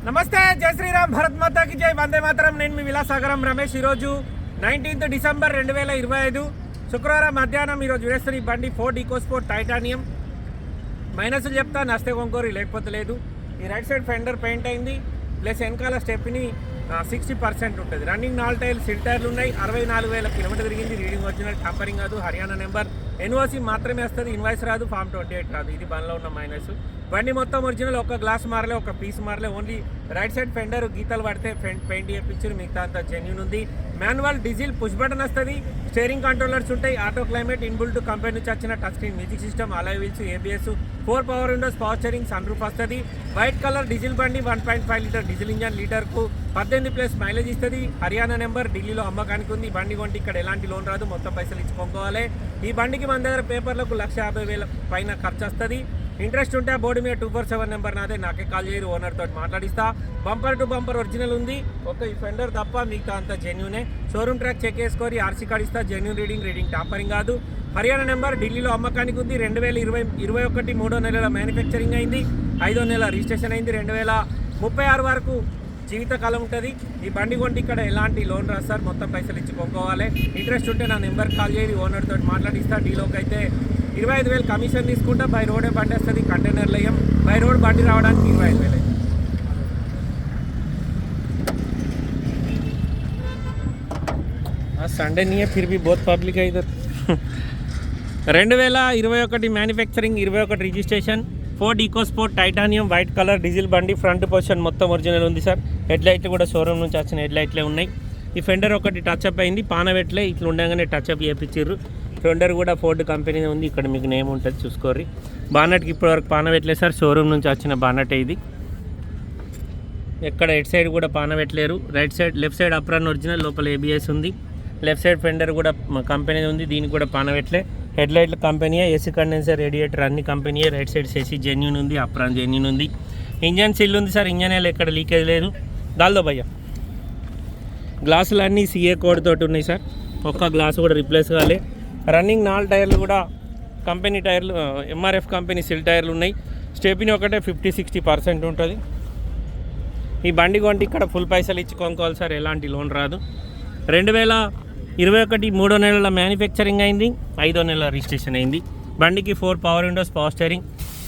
నమస్తే, జై శ్రీరామ్, భరత్ మాతాకి జై, వందే మాతరం. నేను మీ విలాసాగరం రమేష్. ఈరోజు 19th డిసెంబర్ 2025 శుక్రవారం మధ్యాహ్నం ఈరోజు వేస్తున్న ఈ బండి ఫోర్డ్ ఈకోస్పోర్ట్ టైటానియం. మైనస్లు చెప్తా, నస్తే కొంకోరి లేకపోతే లేదు. ఈ రైట్ సైడ్ ఫెండర్ పెయింట్ అయింది, ప్లస్ వెనకాల స్టెప్ని 60% ఉంటుంది. రన్నింగ్ 4 టైర్లు సిల్ టైర్లు ఉన్నాయి. 64,000 కిలోమీటర్ తిరిగింది. రీడింగ్ ఒరిజినల్, టాంపరింగ్ కాదు. హర్యానా నెంబర్, ఎన్ఓసి మాత్రమే వస్తుంది, ఇన్వాయిస్ రాదు, ఫామ్ 28 రాదు. ఇది బండ్లో ఉన్న మైనస్. బండి మొత్తం ఒరిజినల్, ఒక గ్లాస్ మారలే, ఒక పీస్ మారలే. ఓన్లీ రైట్ సైడ్ ఫెండర్ గీతలు పడితే పెయింట్ చేయించారు, మిగతా అంతా జెన్యూన్ ఉంది. మాన్యువల్, డీజిల్, పుష్ బటన్ వస్తుంది. స్టీరింగ్ కంట్రోలర్స్ ఉంటాయి. ఆటో క్లైమేట్, ఇన్బుల్ట్ కంపెనీ నుంచి వచ్చిన touch screen music system, alloy wheels, ABS, 4 power windows, power steering, sun roof వస్తుంది. వైట్ కలర్ డీజిల్ బండి, 1.5 లీటర్ డీజిల్ ఇంజన్, లీటర్కు 18+ మైలేజ్ ఇస్తుంది. Haryana number, ఢిల్లీలో అమ్మకానికి ఉంది. ఈ బండి కొంటే ఇక్కడ ఎలాంటి లోన్ రాదు, మొత్తం పైసలు ఇచ్చుకోవాలి. ఈ బండికి మన దగ్గర పేపర్లకు 150,000 పైన ఖర్చు వస్తుంది. ఇంట్రెస్ట్ ఉంటే ఆ బోర్డు మీద 247 నెంబర్ నాదే, నాకే కాల్ చేయరు, ఓనర్ తోటి మాట్లాడిస్తా. బంపర్ టు బంపర్ ఒరిజినల్ ఉంది, ఒక ఈ ఫెండర్ తప్ప మిగతా అంతా జెన్యూనే. షోరూమ్ ట్రాక్ చెక్ చేసుకొని ఆర్సీ కార్డు ఇస్తా, జెన్యూన్ రీడింగ్ టాపరింగ్ కాదు. హర్యానా నెంబర్, ఢిల్లీలో అమ్మకానికి ఉంది. 2021 3వ నెలల మ్యానుఫ్యాక్చరింగ్ అయింది, 5వ నెల రిజిస్ట్రేషన్ అయింది. 2036 వరకు జీవితకాలం ఉంటుంది. ఈ బండి కొంటే ఇక్కడ ఎలాంటి లోన్ రాదు సార్, మొత్తం పైసలు ఇచ్చి కొనుక్కోవాలి. ఇంట్రెస్ట్ ఉంటే నా నెంబర్ కాల్ చేయి, ఓనర్ తోటి మాట్లాడిస్తా. డీలోకి అయితే 25,000 కమిషన్ తీసుకుంటా. బై రోడే బండి వస్తుంది, కంటైనర్లు అయ్యాం. బై రోడ్ బండి రావడానికి 25,000. సండే नहीं फिर भी बहुत पब्लिक है इधर. 2021 manufacturing, 21 registration, Ford EcoSport titanium, white colour diesel బండి. ఫ్రంట్ పొజిషన్ మొత్తం ఒరిజినల్ ఉంది సార్. హెడ్ లైట్లు కూడా షోరూమ్ నుంచి వచ్చిన హెడ్ లైట్లే ఉన్నాయి. ఈ ఫెండర్ ఒకటి టచ్అప్ అయింది, పానవెట్లే ఇట్లా ఉండగానే టచ్అప్ చేయించారు. ఫెండర్ కూడా ఫోర్డ్ కంపెనీ ఉంది, ఇక్కడ మీకు నేమ్ ఉంటుంది చూసుకోర్రి. బానట్కి ఇప్పటివరకు పానవెట్లే సార్, షోరూమ్ నుంచి వచ్చిన బానటే ఇది. ఎక్కడ హెడ్ సైడ్ కూడా పానవెట్లేరు. Right side, left side apron original, లోపల ఏబిఎస్ ఉంది. లెఫ్ట్ సైడ్ ఫెండర్ కూడా కంపెనీ ఉంది, దీనికి కూడా పానవెట్లే. హెడ్ లైట్లు కంపెనీయే, ఏసీ కండెన్సర్, రేడియేటర్ అన్ని కంపెనీయే. రైట్ సైడ్ సెసీ జెన్యూన్ ఉంది, అప్రాన్ జెన్యూన్ ఉంది. ఇంజన్ సిల్ ఉంది సార్, ఇంజన్ ఎక్కడ లీకేజ్ లేదు. దాల్దో భయ్య. గ్లాసులు అన్నీ సిఏ కోడ్ తోటి ఉన్నాయి సార్, ఒక్క గ్లాసు కూడా రిప్లేస్ కాలే. రన్నింగ్ 4 టైర్లు కూడా కంపెనీ టైర్లు, ఎంఆర్ఎఫ్ కంపెనీ సిల్ టైర్లు ఉన్నాయి. స్టెప్ని ఒకటే 50-60% ఉంటుంది. ఈ బండి కొంటే ఇక్కడ ఫుల్ పైసలు ఇచ్చి కొనుక్కోవాలి సార్, ఎలాంటి లోన్ రాదు. 2021 3వ నెలల మ్యానుఫ్యాక్చరింగ్ అయింది, 5వ నెల రిజిస్ట్రేషన్ అయింది. బండికి 4 power windows, power steering,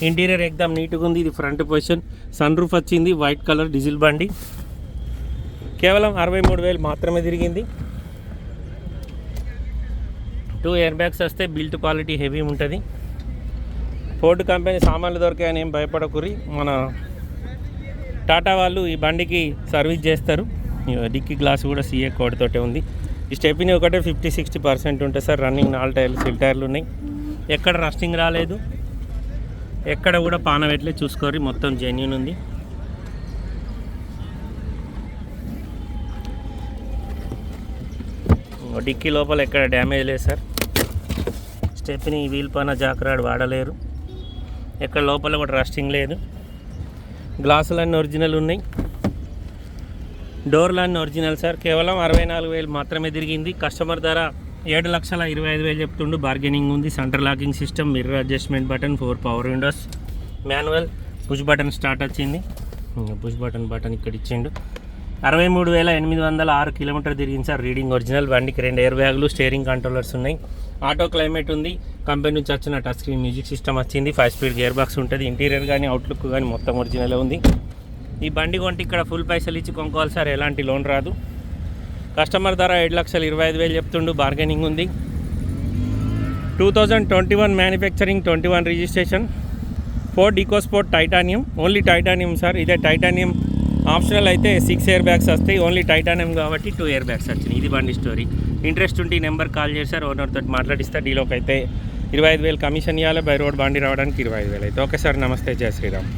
interior ఎక్దమ్ నీట్గా ఉంది. ఇది ఫ్రంట్ పొజిషన్, సన్ రూఫ్ వచ్చింది. వైట్ కలర్ డీజిల్ బండి, కేవలం 63,000 మాత్రమే తిరిగింది. 2 ఎయిర్ బ్యాగ్స్ వస్తే, బిల్ట్ క్వాలిటీ హెవీ ఉంటుంది. ఫోర్డ్ కంపెనీ సామాన్లు దొరికాయని ఏం భయపడకురి, మన టాటా వాళ్ళు ఈ బండికి సర్వీస్ చేస్తారు. డిక్కీ గ్లాస్ కూడా సిఏ కోడ్ తోటే ఉంది. ఈ స్టెప్ని ఒకటే 50-60% ఉంటుంది సార్. రన్నింగ్ 4 టైర్లు సిల్ టైర్లు ఉన్నాయి. ఎక్కడ రస్టింగ్ రాలేదు, ఎక్కడ కూడా పానవెట్లే, చూసుకోరి, మొత్తం జెన్యూన్ ఉంది. డిక్కీ లోపల ఎక్కడ డ్యామేజ్ లేదు సార్. స్టెప్ని వీల్ పైన జాక్రాడ్ వాడలేరు, ఎక్కడ లోపల కూడా రస్టింగ్ లేదు. గ్లాసులన్నీ ఒరిజినల్ ఉన్నాయి, డోర్లన్నీ ఒరిజినల్ సార్. కేవలం 64,000 మాత్రమే తిరిగింది. కస్టమర్ ధర 7,25,000 చెప్తుండు, బార్గెనింగ్ ఉంది. Centre locking system, mirror adjustment button, 4 power Windows, manual, push button start వచ్చింది. పుష్ బటన్ ఇక్కడ ఇచ్చిండు. 63,806 కిలోమీటర్ తిరిగింది సార్. Reading original. బండికి 2 ఎయిర్ బ్యాగులు, స్టీరింగ్ కంట్రోలర్స్ ఉన్నాయి. ఆటో క్లైమేట్ ఉంది. కంపెనీ నుంచి వచ్చిన టచ్ స్క్రీన్ మ్యూజిక్ సిస్టమ్ వచ్చింది. 5 స్పీడ్ గేర్ బాక్స్ ఉంటుంది. ఇంటీరియర్ కానీ అవుట్లుక్ కానీ మొత్తం ఒరిజినల్ ఉంది. ఈ బండి కొంటే ఇక్కడ ఫుల్ పైసలు ఇచ్చి కొనుక్కోవాలి సార్, ఎలాంటి లోన్ రాదు. కస్టమర్ ధర 7,25,000 చెప్తుండు, బార్గెనింగ్ ఉంది. 2021 manufacturing, 21 registration, Ford EcoSport titanium. Only titanium sir. ఇదే టైటానియం ఆప్షనల్ అయితే 6 ఎయిర్ బ్యాగ్స్ వస్తాయి. ఓన్లీ టైటానియం కాబట్టి 2 ఎయిర్ బ్యాగ్స్ వచ్చినాయి. ఇది బండి స్టోరీ. ఇంట్రెస్ట్ ఉంటే ఈ నెంబర్ కాల్ చేశారు, ఓనర్ తోటి మాట్లాడిస్తా. డీలోకి అయితే 25,000 కమిషన్ ఇవ్వాలి. బై రోడ్ బండి రావడానికి 25,000 అయితే. ఓకే సార్, నమస్తే, జై శ్రీరామ్.